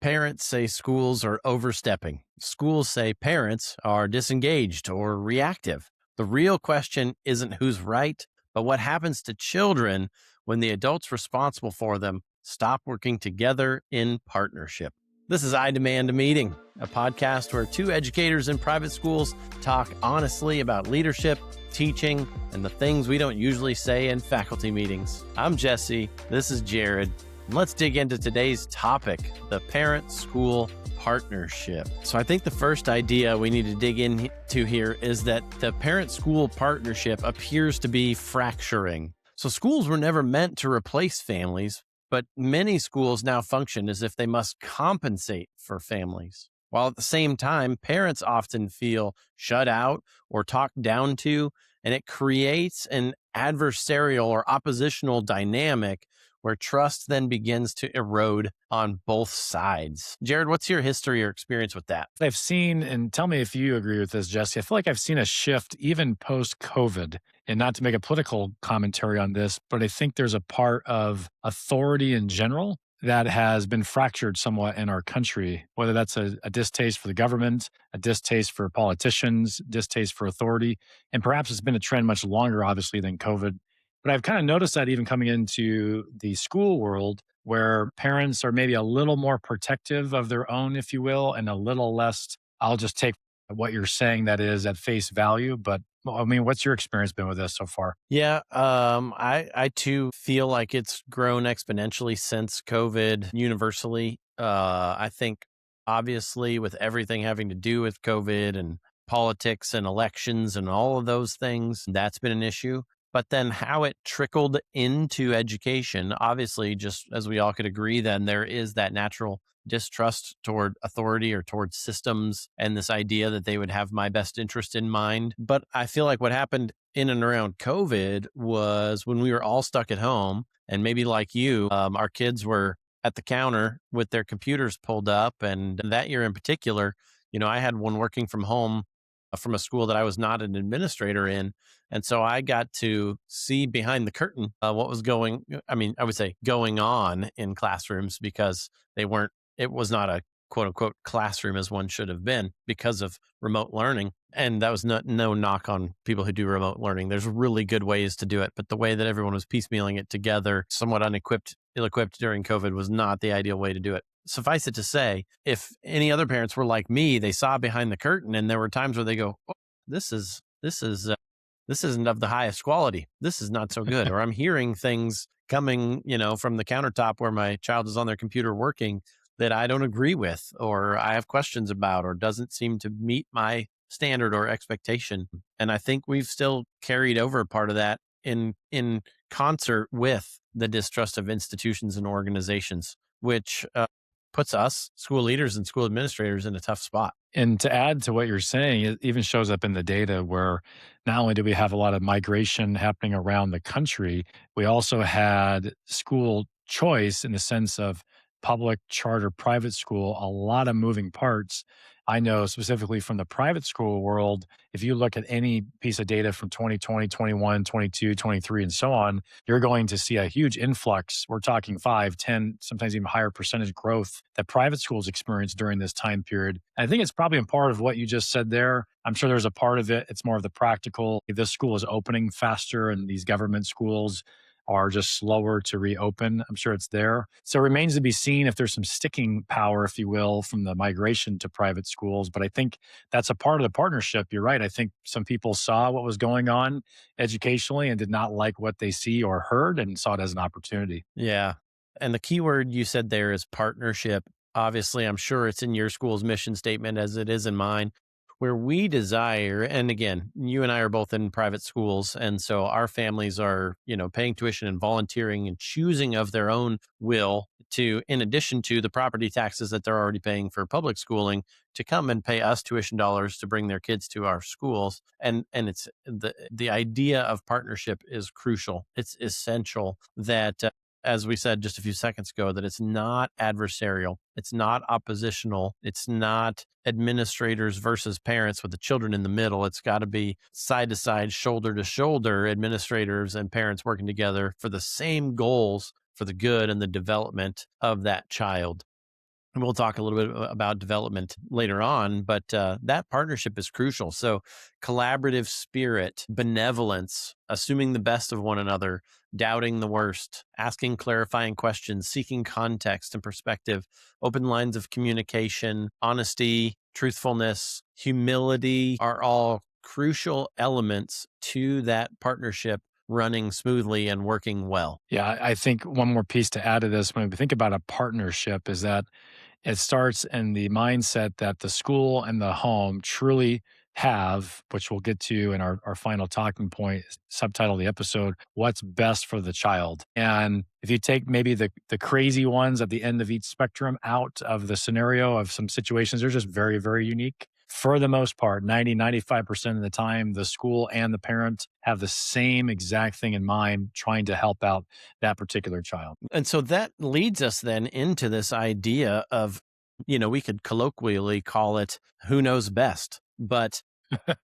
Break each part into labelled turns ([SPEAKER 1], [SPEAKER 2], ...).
[SPEAKER 1] Parents say schools are overstepping. Schools say parents are disengaged or reactive. The real question isn't who's right, but what happens to children when the adults responsible for them stop working together in partnership. This is I Demand a Meeting, a podcast where two educators in private schools talk honestly about leadership, teaching, and the things we don't usually say in faculty meetings. I'm Jesse. This is Jared. And let's dig into today's topic, the parent-school partnership. So I think the first idea we need to dig into here is that the parent-school partnership appears to be fracturing. So schools were never meant to replace families, but many schools now function as if they must compensate for families. While at the same time, parents often feel shut out or talked down to, and it creates an adversarial or oppositional dynamic where trust then begins to erode on both sides. Jared, what's your history or experience with that?
[SPEAKER 2] I've seen, and tell me if you agree with this, Jesse, I feel like I've seen a shift even post-COVID, and not to make a political commentary on this, but I think there's a part of authority in general that has been fractured somewhat in our country, whether that's a distaste for the government, a distaste for politicians, distaste for authority, and perhaps it's been a trend much longer, obviously, than COVID. But I've kind of noticed that even coming into the school world, where parents are maybe a little more protective of their own, if you will, and a little less, I'll just take what you're saying that is at face value. But I mean, what's your experience been with this so far?
[SPEAKER 1] Yeah, I too feel like it's grown exponentially since COVID universally. I think obviously with everything having to do with COVID and politics and elections and all of those things, that's been an issue. But then how it trickled into education, obviously, just as we all could agree, then there is that natural distrust toward authority or toward systems and this idea that they would have my best interest in mind. But I feel like what happened in and around COVID was when we were all stuck at home, and maybe like you, our kids were at the counter with their computers pulled up. And that year in particular, I had one working from home from a school that I was not an administrator in. And so I got to see behind the curtain what was I would say going on in classrooms because it was not a quote unquote classroom as one should have been because of remote learning. And that was no knock on people who do remote learning. There's really good ways to do it. But the way that everyone was piecemealing it together, somewhat ill-equipped during COVID was not the ideal way to do it. Suffice it to say, if any other parents were like me, they saw behind the curtain and there were times where they go, oh, this isn't of the highest quality. This is not so good. Or I'm hearing things coming, from the countertop where my child is on their computer working that I don't agree with, or I have questions about, or doesn't seem to meet my standard or expectation. And I think we've still carried over part of that in concert with the distrust of institutions and organizations, which puts us, school leaders and school administrators, in a tough spot.
[SPEAKER 2] And to add to what you're saying, it even shows up in the data where not only do we have a lot of migration happening around the country, we also had school choice in the sense of public, charter, private school, a lot of moving parts. I know specifically from the private school world, if you look at any piece of data from 2020, 21, 22, 23, and so on, you're going to see a huge influx. We're talking 5, 10, sometimes even higher percentage growth that private schools experienced during this time period. And I think it's probably a part of what you just said there. I'm sure there's a part of it. It's more of the practical. This school is opening faster and these government schools are just slower to reopen. I'm sure it's there. So it remains to be seen if there's some sticking power, if you will, from the migration to private schools. But I think that's a part of the partnership. You're right. I think some people saw what was going on educationally and did not like what they see or heard and saw it as an opportunity.
[SPEAKER 1] Yeah. And the key word you said there is partnership. Obviously, I'm sure it's in your school's mission statement as it is in mine, where we desire, and again, you and I are both in private schools, and so our families are, paying tuition and volunteering and choosing of their own will to, in addition to the property taxes that they're already paying for public schooling, to come and pay us tuition dollars to bring their kids to our schools. And it's the idea of partnership is crucial. It's essential that as we said just a few seconds ago, that it's not adversarial, it's not oppositional, it's not administrators versus parents with the children in the middle. It's got to be side to side, shoulder to shoulder, administrators and parents working together for the same goals for the good and the development of that child. And we'll talk a little bit about development later on, but that partnership is crucial. So, collaborative spirit, benevolence, assuming the best of one another, doubting the worst, asking clarifying questions, seeking context and perspective, open lines of communication, honesty, truthfulness, humility are all crucial elements to that partnership running smoothly and working well.
[SPEAKER 2] Yeah, I think one more piece to add to this when we think about a partnership is that it starts in the mindset that the school and the home truly have, which we'll get to in our final talking point, subtitle of the episode, what's best for the child. And if you take maybe the crazy ones at the end of each spectrum out of the scenario of some situations, they're just very, very unique. For the most part, 95% of the time, the school and the parent have the same exact thing in mind, trying to help out that particular child.
[SPEAKER 1] And so that leads us then into this idea of, we could colloquially call it who knows best, but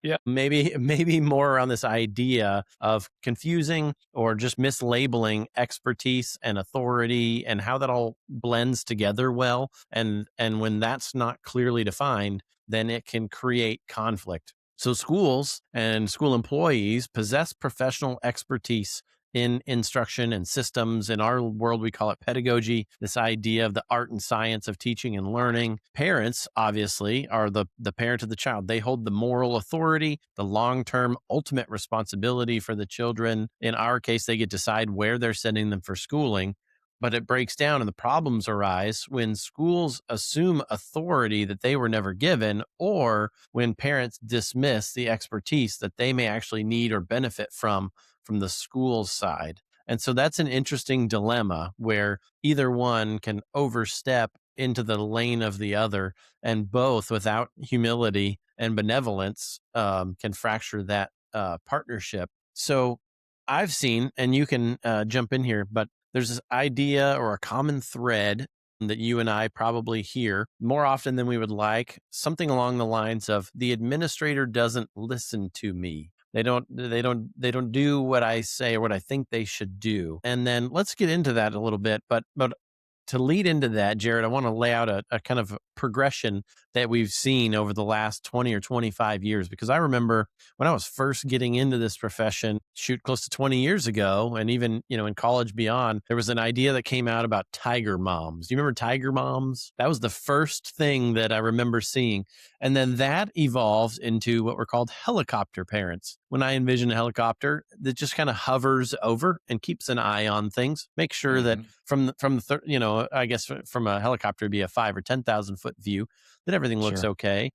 [SPEAKER 2] Yeah.
[SPEAKER 1] maybe more around this idea of confusing or just mislabeling expertise and authority and how that all blends together well. And when that's not clearly defined, then it can create conflict. So schools and school employees possess professional expertise in instruction and systems. In our world, we call it pedagogy, this idea of the art and science of teaching and learning. Parents, obviously, are the parent of the child. They hold the moral authority, the long term ultimate responsibility for the children. In our case, they get to decide where they're sending them for schooling. But it breaks down and the problems arise when schools assume authority that they were never given, or when parents dismiss the expertise that they may actually need or benefit from the school's side. And so that's an interesting dilemma where either one can overstep into the lane of the other, and both, without humility and benevolence, can fracture that partnership. So I've seen, and you can jump in here, but there's this idea or a common thread that you and I probably hear more often than we would like, something along the lines of the administrator doesn't listen to me. They don't do what I say or what I think they should do. And then let's get into that a little bit, but to lead into that, Jared, I want to lay out a kind of progression that we've seen over the last 20 or 25 years. Because I remember when I was first getting into this profession, shoot, close to 20 years ago, and even, in college beyond, there was an idea that came out about tiger moms. Do you remember tiger moms? That was the first thing that I remember seeing. And then that evolved into what were called helicopter parents. When I envision a helicopter that just kind of hovers over and keeps an eye on things, make sure that
[SPEAKER 2] Mhm.
[SPEAKER 1] I guess from a helicopter, it'd be a 5 or 10,000 foot view, that everything looks
[SPEAKER 2] Sure.
[SPEAKER 1] okay.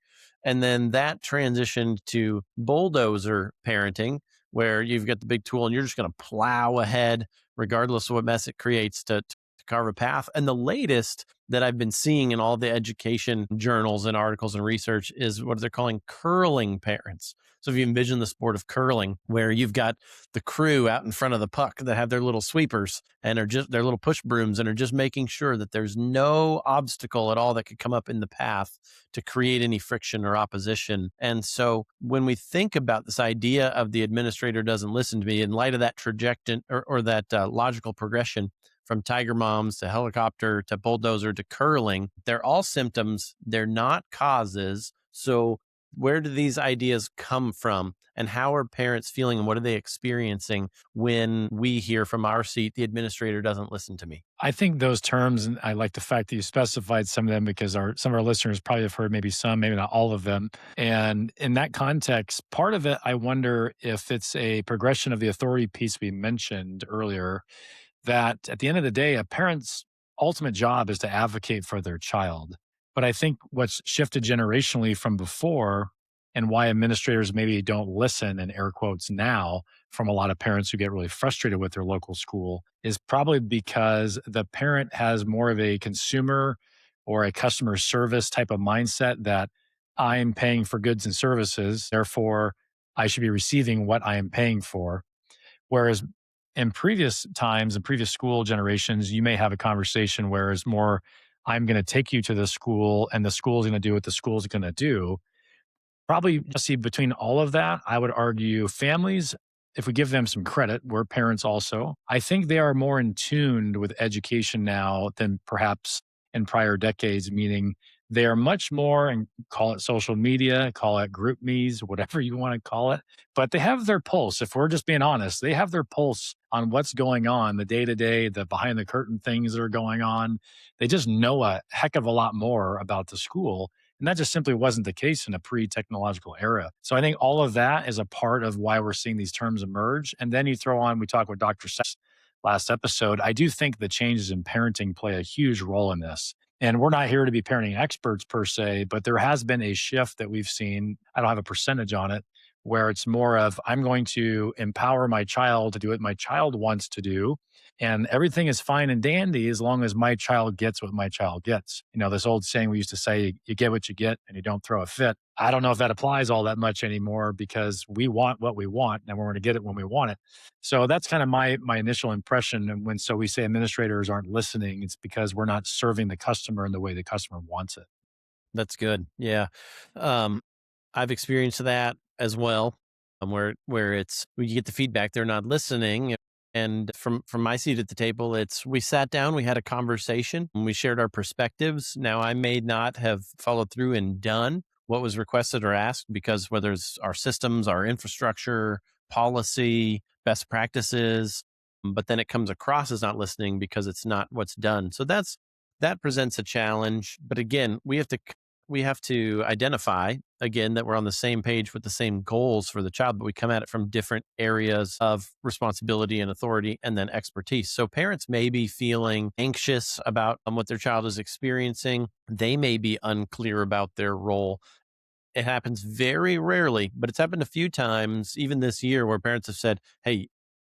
[SPEAKER 1] And then that transitioned to bulldozer parenting, where you've got the big tool and you're just going to plow ahead, regardless of what mess it creates to carve a path. And the latest that I've been seeing in all the education journals and articles and research is what they're calling curling parents. So if you envision the sport of curling, where you've got the crew out in front of the puck that have their little sweepers and are just their little push brooms and are just making sure that there's no obstacle at all that could come up in the path to create any friction or opposition. And so when we think about this idea of the administrator doesn't listen to me in light of that trajectory or that logical progression from tiger moms to helicopter to bulldozer to curling, they're all symptoms. They're not causes. So where do these ideas come from, and how are parents feeling, and what are they experiencing when we hear from our seat the administrator doesn't listen to me?
[SPEAKER 2] I think those terms, and I like the fact that you specified some of them because some of our listeners probably have heard maybe some, maybe not all of them. And in that context, part of it, I wonder if it's a progression of the authority piece we mentioned earlier, that at the end of the day, a parent's ultimate job is to advocate for their child. But I think what's shifted generationally from before, and why administrators maybe don't listen, in air quotes, now from a lot of parents who get really frustrated with their local school, is probably because the parent has more of a consumer or a customer service type of mindset that I'm paying for goods and services, therefore I should be receiving what I am paying for. Whereas in previous times and previous school generations, you may have a conversation where it's more, I'm going to take you to the school and the school's going to do what the school's going to do. Probably see between all of that, I would argue families, if we give them some credit, we're parents also. I think they are more in tuned with education now than perhaps in prior decades, meaning they are much more, and call it social media, call it group me's, whatever you want to call it, but they have their pulse. If we're just being honest, they have their pulse on what's going on, the day to day, the behind the curtain things that are going on. They just know a heck of a lot more about the school. And that just simply wasn't the case in a pre technological era. So I think all of that is a part of why we're seeing these terms emerge. And then you throw on, we talked with Dr. Sess last episode. I do think the changes in parenting play a huge role in this. And we're not here to be parenting experts per se, but there has been a shift that we've seen. I don't have a percentage on it, where it's more of I'm going to empower my child to do what my child wants to do. And everything is fine and dandy as long as my child gets what my child gets. You know, this old saying we used to say, you get what you get and you don't throw a fit. I don't know if that applies all that much anymore because we want what we want and we're going to get it when we want it. So that's kind of my initial impression. And when so we say administrators aren't listening, it's because we're not serving the customer in the way the customer wants it.
[SPEAKER 1] That's good. Yeah. Um, I've experienced that as well, where it's when you get the feedback they're not listening. And from my seat at the table, it's we sat down, we had a conversation, and we shared our perspectives. Now, I may not have followed through and done what was requested or asked because whether it's our systems, our infrastructure, policy, best practices, but then it comes across as not listening because it's not what's done. So that presents a challenge. But again, we have to identify again that we're on the same page with the same goals for the child, but we come at it from different areas of responsibility and authority and then expertise. So parents may be feeling anxious about what their child is experiencing. They may be unclear about their role. It happens very rarely, but it's happened a few times, even this year, where parents have said, "Hey,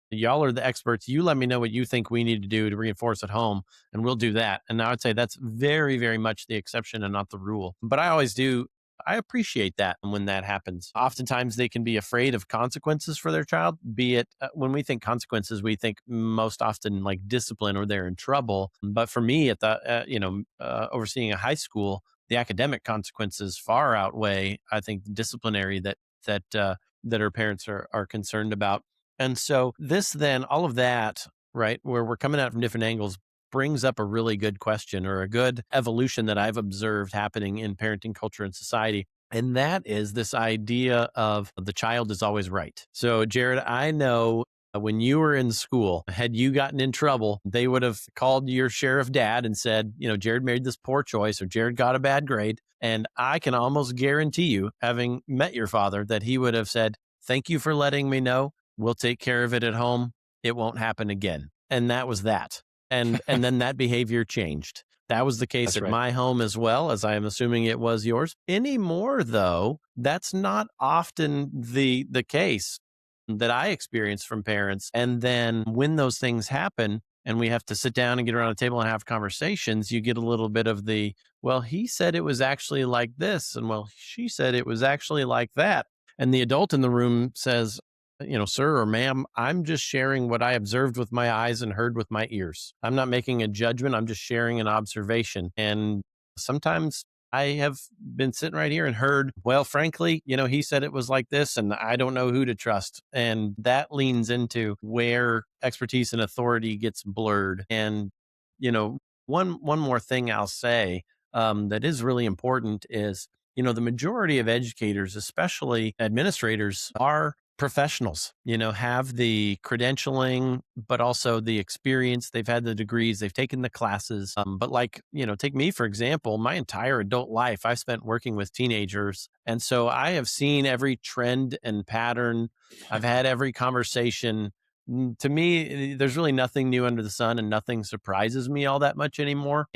[SPEAKER 1] y'all are the experts. You let me know what you think we need to do to reinforce at home, and we'll do that." And I would say that's very, very much the exception and not the rule. But I always do. I appreciate that when that happens. Oftentimes, they can be afraid of consequences for their child. Be it when we think consequences, we think most often like discipline or they're in trouble. But for me, at the overseeing a high school, the academic consequences far outweigh, I think, the disciplinary that our parents are concerned about. And so this then, all of that, right, where we're coming at it from different angles, brings up a really good question or a good evolution that I've observed happening in parenting culture and society. And that is this idea of the child is always right. So, Jared, I know when you were in school, had you gotten in trouble, they would have called your sheriff dad and said, Jared made this poor choice or Jared got a bad grade. And I can almost guarantee you, having met your father, that he would have said, "Thank you for letting me know. We'll take care of it at home. It won't happen again." And that was that. And then that behavior changed. That was the case
[SPEAKER 2] That's
[SPEAKER 1] at
[SPEAKER 2] right.
[SPEAKER 1] my home as well, as I am assuming it was yours. Anymore, though, that's not often the case that I experience from parents. And then when those things happen and we have to sit down and get around a table and have conversations, you get a little bit of the, well, he said it was actually like this. And well, she said it was actually like that. And the adult in the room says, "Sir or ma'am, I'm just sharing what I observed with my eyes and heard with my ears. I'm not making a judgment. I'm just sharing an observation." And sometimes I have been sitting right here and heard, well, frankly, he said it was like this and I don't know who to trust. And that leans into where expertise and authority gets blurred. And, you know, one more thing I'll say that is really important is, the majority of educators, especially administrators, are professionals, have the credentialing, but also the experience. They've had the degrees, they've taken the classes. But like, take me, for example, my entire adult life, I've spent working with teenagers. And so I have seen every trend and pattern. I've had every conversation. To me, there's really nothing new under the sun and nothing surprises me all that much anymore.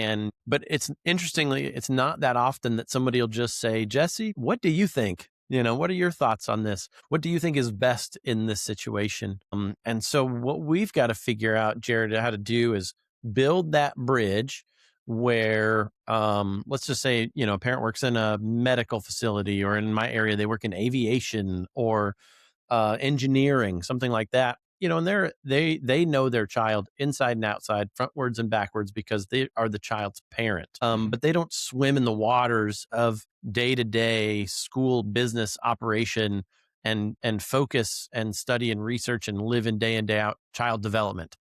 [SPEAKER 1] But it's interestingly, it's not that often that somebody will just say, "Jesse, what do you think? What are your thoughts on this? What do you think is best in this situation?" And so what we've got to figure out, Jared, how to do is build that bridge where, let's just say, a parent works in a medical facility, or in my area, they work in aviation or engineering, something like that. And they know their child inside and outside, frontwards and backwards, because they are the child's parent.
[SPEAKER 2] Mhm.
[SPEAKER 1] But they don't swim in the waters of day to day school business operation and focus and study and research and live in day in day out child development,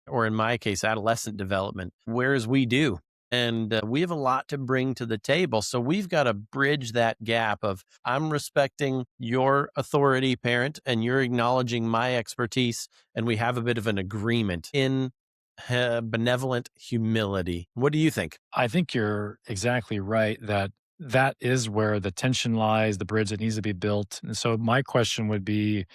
[SPEAKER 1] or in my case, adolescent development. Whereas we do. And we have a lot to bring to the table. So we've got to bridge that gap of I'm respecting your authority, parent, and you're acknowledging my expertise. And we have a bit of an agreement in benevolent humility. What do you think?
[SPEAKER 2] I think you're exactly right that that is where the tension lies, the bridge that needs to be built. And so my question would be,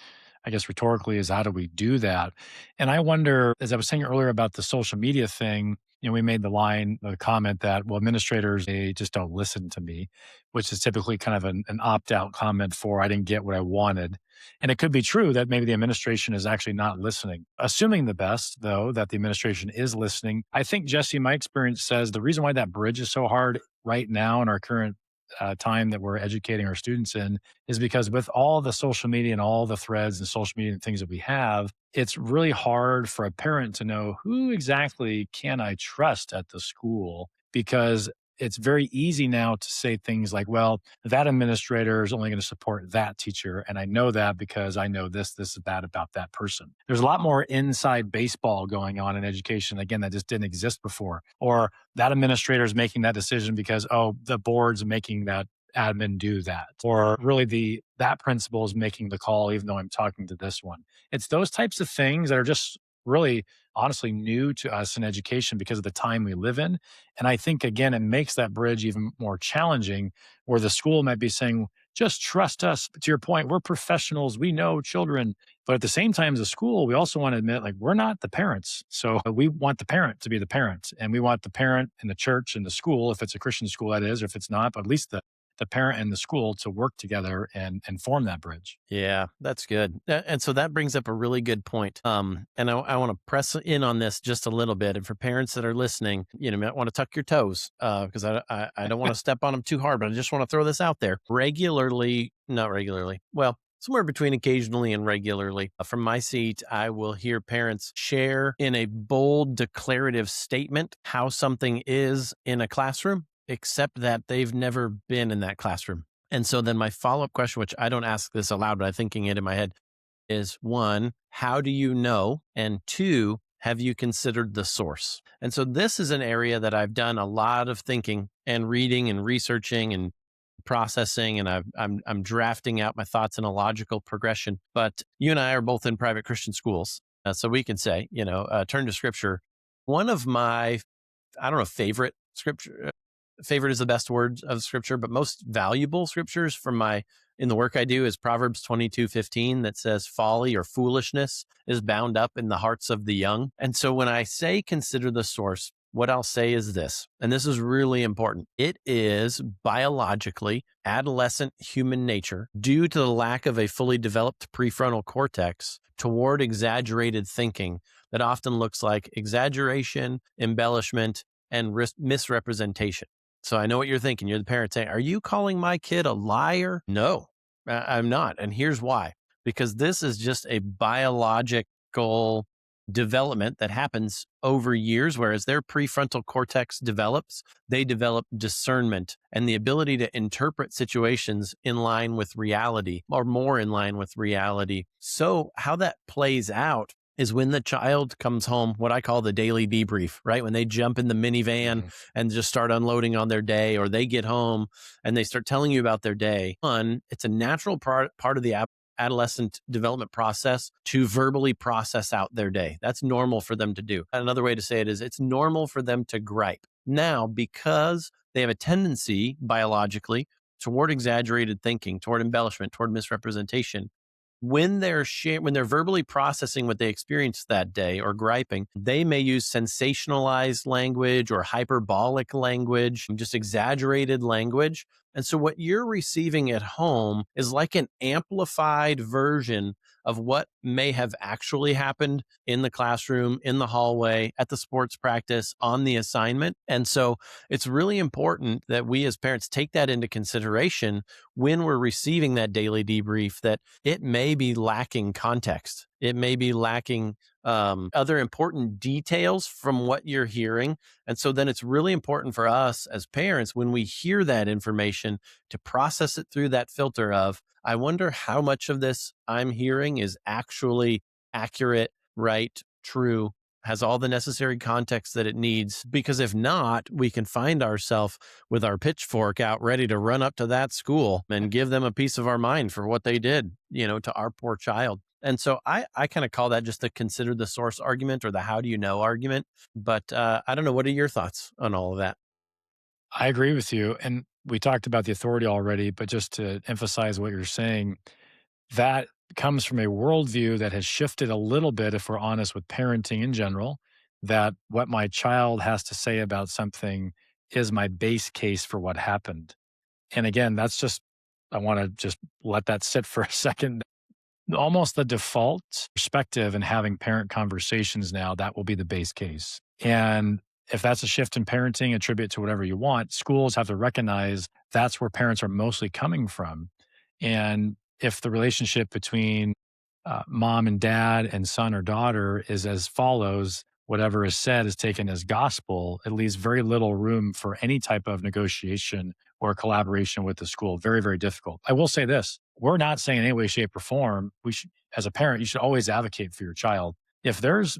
[SPEAKER 2] I guess rhetorically, is how do we do that? And I wonder, as I was saying earlier about the social media thing, we made the comment that, well, administrators, they just don't listen to me, which is typically kind of an opt out comment for I didn't get what I wanted. And it could be true that maybe the administration is actually not listening. Assuming the best, though, that the administration is listening, I think, Jesse, my experience says the reason why that bridge is so hard right now in our current time that we're educating our students in is because with all the social media and all the threads and social media and things that we have, it's really hard for a parent to know who exactly can I trust at the school because it's very easy now to say things like, well, that administrator is only going to support that teacher. And I know that because I know this, and that about that person. There's a lot more inside baseball going on in education, again, that just didn't exist before. Or that administrator is making that decision because, oh, the board's making that admin do that. Or really that principal is making the call, even though I'm talking to this one. It's those types of things that are just really honestly new to us in education because of the time we live in. And I think, again, it makes that bridge even more challenging where the school might be saying, just trust us. But to your point, we're professionals, we know children. But at the same time, as a school, we also want to admit, like, we're not the parents. So we want the parent to be the parent. And we want the parent and the church and the school, if it's a Christian school, that is, or if it's not, but at least the parent and the school to work together and form that bridge.
[SPEAKER 1] Yeah, that's good. And so that brings up a really good point. And I want to press in on this just a little bit. And for parents that are listening, you might want to tuck your toes because I don't want to step on them too hard, but I just want to throw this out there. Regularly, not regularly, well, somewhere between occasionally and regularly, from my seat, I will hear parents share in a bold declarative statement how something is in a classroom, except that they've never been in that classroom. And so then my follow-up question, which I don't ask this aloud, but I'm thinking it in my head, is one, how do you know? And two, have you considered the source? And so this is an area that I've done a lot of thinking and reading and researching and processing, and I'm drafting out my thoughts in a logical progression. But you and I are both in private Christian schools, so we can say, turn to Scripture. One of my, I don't know, favorite scripture favorite is the best word of scripture, but most valuable scriptures in the work I do is Proverbs 22:15 that says folly or foolishness is bound up in the hearts of the young. And so when I say consider the source, what I'll say is this, and this is really important. It is biologically adolescent human nature due to the lack of a fully developed prefrontal cortex toward exaggerated thinking that often looks like exaggeration, embellishment, and misrepresentation. So I know what you're thinking. You're the parent saying, are you calling my kid a liar? No, I'm not. And here's why. Because this is just a biological development that happens over years, whereas their prefrontal cortex develops, they develop discernment and the ability to interpret situations in line with reality or more in line with reality. So how that plays out is when the child comes home, what I call the daily debrief, right? When they jump in the minivan and just start unloading on their day, or they get home and they start telling you about their day. One, it's a natural part of the adolescent development process to verbally process out their day. That's normal for them to do. Another way to say it is it's normal for them to gripe. Now, because they have a tendency biologically toward exaggerated thinking, toward embellishment, toward misrepresentation, when they're verbally processing what they experienced that day or griping, they may use sensationalized language or hyperbolic language, just exaggerated language. And so what you're receiving at home is like an amplified version of what may have actually happened in the classroom, in the hallway, at the sports practice, on the assignment. And so it's really important that we as parents take that into consideration when we're receiving that daily debrief, that it may be lacking context. It may be lacking other important details from what you're hearing. And so then it's really important for us as parents, when we hear that information, to process it through that filter of, I wonder how much of this I'm hearing is actually accurate, right, true. has all the necessary context that it needs. Because if not, we can find ourselves with our pitchfork out ready to run up to that school and give them a piece of our mind for what they did, to our poor child. And so I kind of call that just the consider the source argument or the how do you know argument. But I don't know. What are your thoughts on all of that?
[SPEAKER 2] I agree with you. And we talked about the authority already, but just to emphasize what you're saying, that comes from a worldview that has shifted a little bit, if we're honest with parenting in general, that what my child has to say about something is my base case for what happened. And again, that's just, I want to just let that sit for a second. Almost the default perspective in having parent conversations now, that will be the base case. And if that's a shift in parenting, attribute to whatever you want, schools have to recognize that's where parents are mostly coming from. And if the relationship between mom and dad and son or daughter is as follows, whatever is said is taken as gospel, it leaves very little room for any type of negotiation or collaboration with the school. Very, very difficult. I will say this, we're not saying in any way, shape, or form, we should, as a parent, you should always advocate for your child. If there's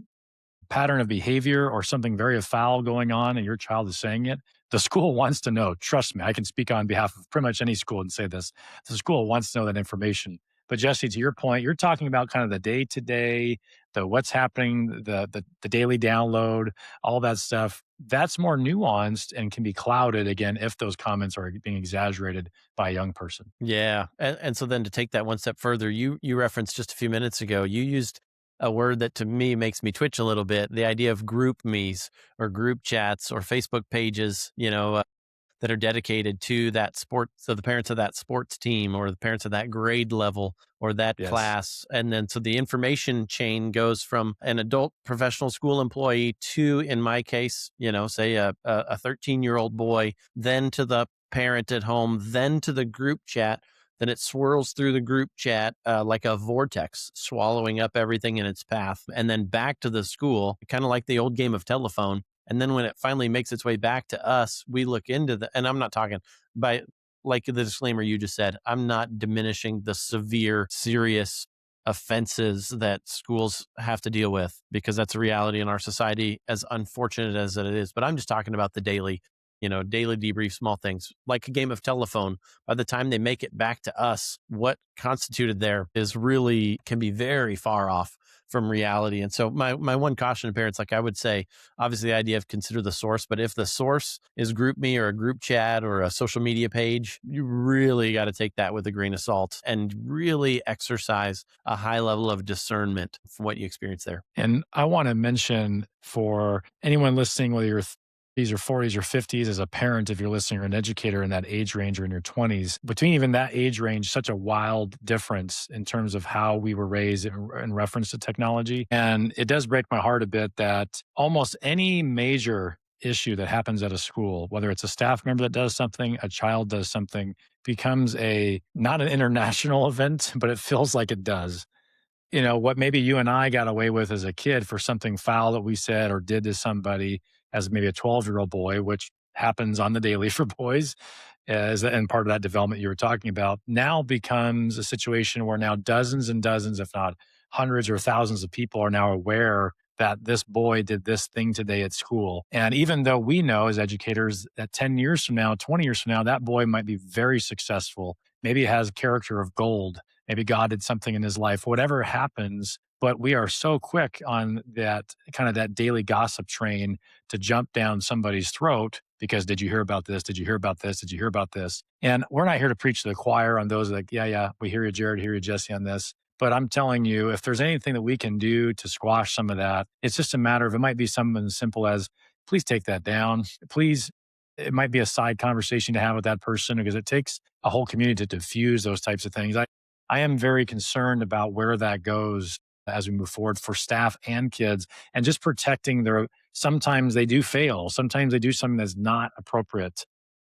[SPEAKER 2] pattern of behavior or something very foul going on and your child is saying it, the school wants to know. Trust me, I can speak on behalf of pretty much any school and say this. The school wants to know that information. But Jesse, to your point, you're talking about kind of the day to day, the what's happening, the daily download, all that stuff. That's more nuanced and can be clouded again if those comments are being exaggerated by a young person.
[SPEAKER 1] Yeah, and so then to take that one step further, you referenced just a few minutes ago, you used a word that to me makes me twitch a little bit, the idea of group me's or group chats or Facebook pages, that are dedicated to that sport. So the parents of that sports team or the parents of that grade level or that
[SPEAKER 2] Yes.
[SPEAKER 1] class. And then so the information chain goes from an adult professional school employee to, in my case, say a 13-year-old boy, then to the parent at home, then to the group chat. Then it swirls through the group chat like a vortex, swallowing up everything in its path, and then back to the school, kind of like the old game of telephone. And then when it finally makes its way back to us, we look into and I'm not talking by like the disclaimer you just said, I'm not diminishing the severe, serious offenses that schools have to deal with because that's a reality in our society, as unfortunate as it is. But I'm just talking about the daily debrief, small things like a game of telephone. By the time they make it back to us, what constituted there is really can be very far off from reality. And so my one caution to parents, like I would say, obviously the idea of consider the source, but if the source is GroupMe or a group chat or a social media page, you really got to take that with a grain of salt and really exercise a high level of discernment from what you experience there.
[SPEAKER 2] And I want to mention for anyone listening, whether you're 30s or 40s or 50s, as a parent, if you're listening, or an educator in that age range or in your 20s, between even that age range, such a wild difference in terms of how we were raised in reference to technology. And it does break my heart a bit that almost any major issue that happens at a school, whether it's a staff member that does something, a child does something, becomes a not an international event, but it feels like it does. What maybe you and I got away with as a kid for something foul that we said or did to somebody as maybe a 12-year-old boy, which happens on the daily for boys, as and part of that development you were talking about, now becomes a situation where now dozens and dozens, if not hundreds or thousands of people are now aware that this boy did this thing today at school. And even though we know as educators that 10 years from now, 20 years from now, that boy might be very successful, maybe has character of gold. Maybe God did something in his life, whatever happens. But we are so quick on that kind of that daily gossip train to jump down somebody's throat because did you hear about this? Did you hear about this? Did you hear about this? And we're not here to preach to the choir on those like, yeah, yeah, we hear you, Jared, hear you, Jesse, on this. But I'm telling you, if there's anything that we can do to squash some of that, it's just a matter of it might be something as simple as please take that down. Please, it might be a side conversation to have with that person because it takes a whole community to diffuse those types of things. I am very concerned about where that goes as we move forward for staff and kids and just protecting their sometimes they do fail. Sometimes they do something that's not appropriate.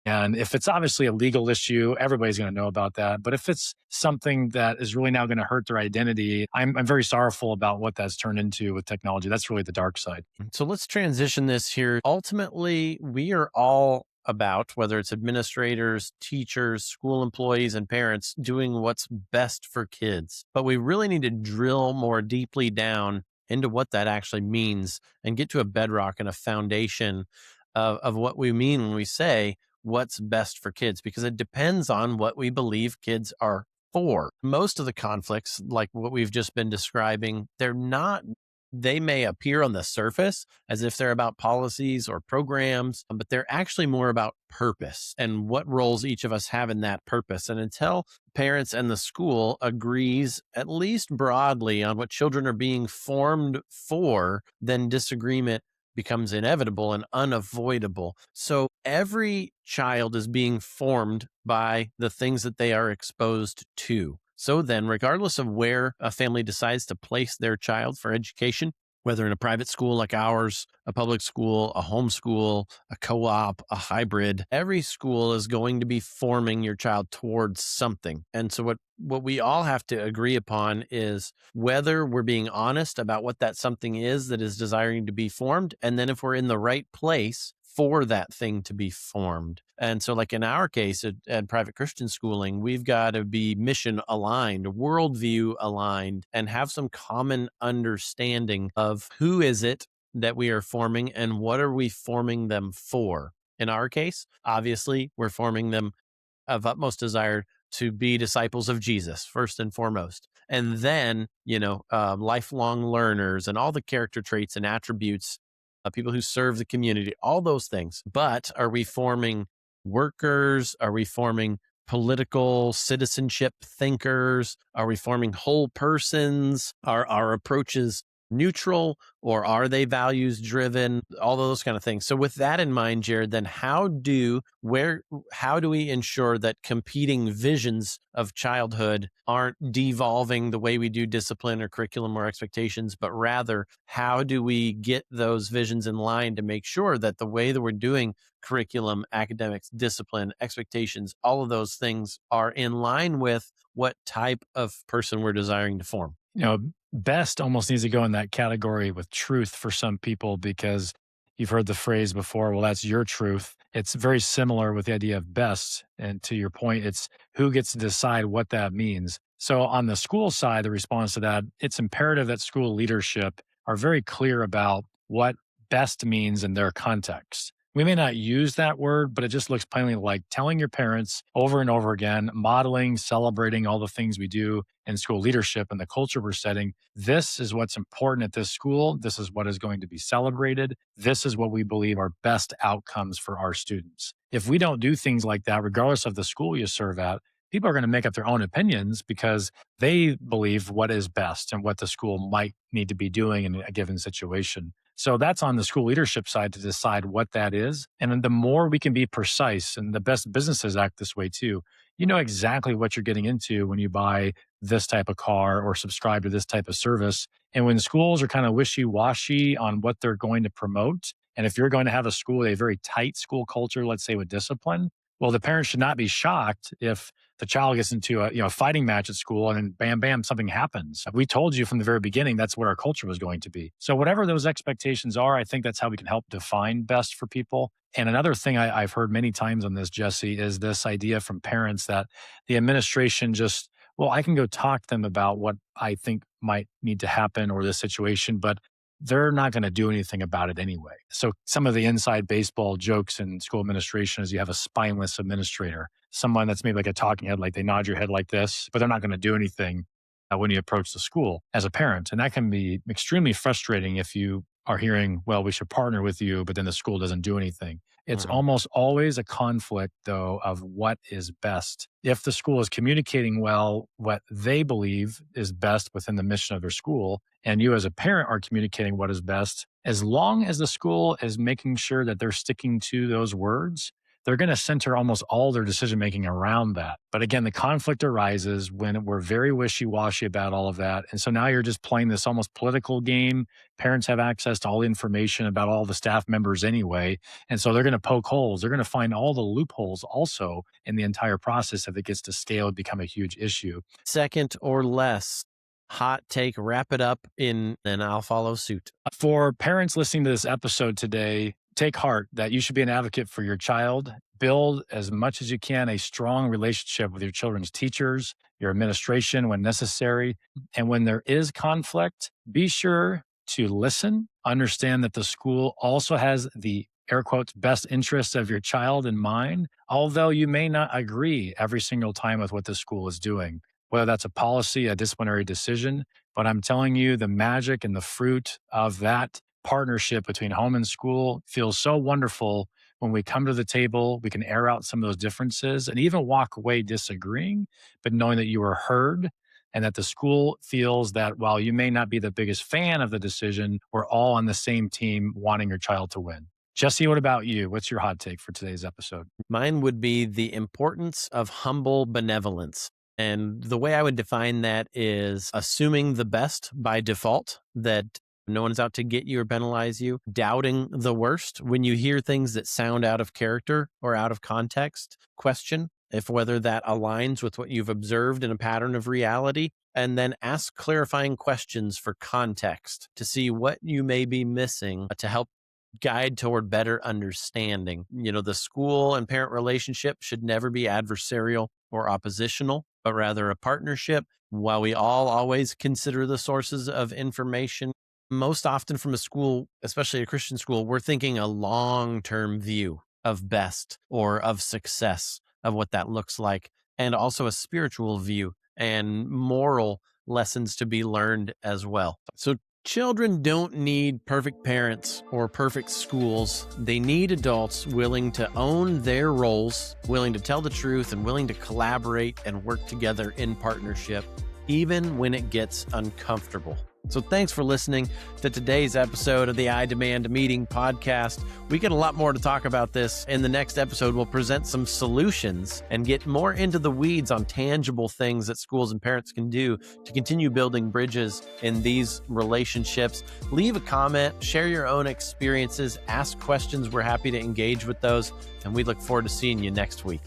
[SPEAKER 2] And if it's obviously a legal issue, everybody's going to know about that. But if it's something that is really now going to hurt their identity, I'm very sorrowful about what that's turned into with technology. That's really the dark side.
[SPEAKER 1] So let's transition this here. Ultimately, we are all about, whether it's administrators, teachers, school employees, and parents, doing what's best for kids. But we really need to drill more deeply down into what that actually means and get to a bedrock and a foundation of what we mean when we say what's best for kids, because it depends on what we believe kids are for. Most of the conflicts, like what we've just been describing, they're not, they may appear on the surface as if they're about policies or programs, but they're actually more about purpose and what roles each of us have in that purpose. And until parents and the school agrees, at least broadly, on what children are being formed for, then disagreement becomes inevitable and unavoidable. So every child is being formed by the things that they are exposed to. So then, regardless of where a family decides to place their child for education, whether in a private school like ours, a public school, a homeschool, a co op, a hybrid, every school is going to be forming your child towards something. And so, what we all have to agree upon is whether we're being honest about what that something is that is desiring to be formed. And then, if we're in the right place for that thing to be formed. And so, like in our case at private Christian schooling, we've got to be mission aligned, worldview aligned, and have some common understanding of who is it that we are forming and what are we forming them for. In our case, obviously, we're forming them of utmost desire to be disciples of Jesus, first and foremost. And then, lifelong learners and all the character traits and attributes, people who serve the community, all those things. But are we forming workers? Are we forming political citizenship thinkers? Are we forming whole persons? Are our approaches neutral or are they values driven? All those kind of things. So with that in mind, Jared, then how do we ensure that competing visions of childhood aren't devolving the way we do discipline or curriculum or expectations, but rather how do we get those visions in line to make sure that the way that we're doing curriculum, academics, discipline, expectations, all of those things are in line with what type of person we're desiring to form?
[SPEAKER 2] You know, best almost needs to go in that category with truth for some people because you've heard the phrase before, well, that's your truth. It's very similar with the idea of best. And to your point, it's who gets to decide what that means. So on the school side, the response to that, it's imperative that school leadership are very clear about what best means in their context. We may not use that word, but it just looks plainly like telling your parents over and over again, modeling, celebrating all the things we do in school leadership and the culture we're setting. This is what's important at this school. This is what is going to be celebrated. This is what we believe are best outcomes for our students. If we don't do things like that, regardless of the school you serve at, people are going to make up their own opinions because they believe what is best and what the school might need to be doing in a given situation. So that's on the school leadership side to decide what that is. And then the more we can be precise, and the best businesses act this way too, you know exactly what you're getting into when you buy this type of car or subscribe to this type of service. And when schools are kind of wishy washy on what they're going to promote, and if you're going to have a school, a very tight school culture, let's say with discipline, well, the parents should not be shocked if the child gets into a fighting match at school and then bam, bam, something happens. We told you from the very beginning that's what our culture was going to be. So whatever those expectations are, I think that's how we can help define best for people. And another thing I've heard many times on this, Jesse, is this idea from parents that the administration just, well, I can go talk to them about what I think might need to happen or this situation, but they're not going to do anything about it anyway. So some of the inside baseball jokes in school administration is you have a spineless administrator, someone that's maybe like a talking head, like they nod your head like this, but they're not going to do anything when you approach the school as a parent. And that can be extremely frustrating if you are hearing, well, we should partner with you, but then the school doesn't do anything. It's
[SPEAKER 1] Mhm.
[SPEAKER 2] almost always a conflict, though, of what is best. If the school is communicating well what they believe is best within the mission of their school, and you as a parent are communicating what is best, as long as the school is making sure that they're sticking to those words, they're going to center almost all their decision making around that. But again, the conflict arises when we're very wishy washy about all of that. And so now you're just playing this almost political game. Parents have access to all the information about all the staff members anyway. And so they're going to poke holes. They're going to find all the loopholes also in the entire process if it gets to scale and become a huge issue.
[SPEAKER 1] Second or less. Hot take, wrap it up and I'll follow suit.
[SPEAKER 2] For parents listening to this episode today, take heart that you should be an advocate for your child. Build as much as you can a strong relationship with your children's teachers, your administration when necessary. And when there is conflict, be sure to listen, understand that the school also has the air quotes best interests of your child in mind, although you may not agree every single time with what the school is doing, whether that's a policy, a disciplinary decision. But I'm telling you, the magic and the fruit of that partnership between home and school feels so wonderful when we come to the table. We can air out some of those differences and even walk away disagreeing, but knowing that you were heard and that the school feels that while you may not be the biggest fan of the decision, we're all on the same team wanting your child to win. Jesse, what about you? What's your hot take for today's episode?
[SPEAKER 1] Mine would be the importance of humble benevolence. And the way I would define that is assuming the best by default, that no one's out to get you or penalize you, doubting the worst when you hear things that sound out of character or out of context, question if whether that aligns with what you've observed in a pattern of reality, and then ask clarifying questions for context to see what you may be missing to help guide toward better understanding. The school and parent relationship should never be adversarial or oppositional, but rather a partnership. While we all always consider the sources of information, most often from a school, especially a Christian school, we're thinking a long-term view of best or of success, of what that looks like, and also a spiritual view and moral lessons to be learned as well. So children don't need perfect parents or perfect schools. They need adults willing to own their roles, willing to tell the truth, and willing to collaborate and work together in partnership, even when it gets uncomfortable. So thanks for listening to today's episode of the I Demand a Meeting podcast. We get a lot more to talk about this. In the next episode, we'll present some solutions and get more into the weeds on tangible things that schools and parents can do to continue building bridges in these relationships. Leave a comment, share your own experiences, ask questions. We're happy to engage with those, and we look forward to seeing you next week.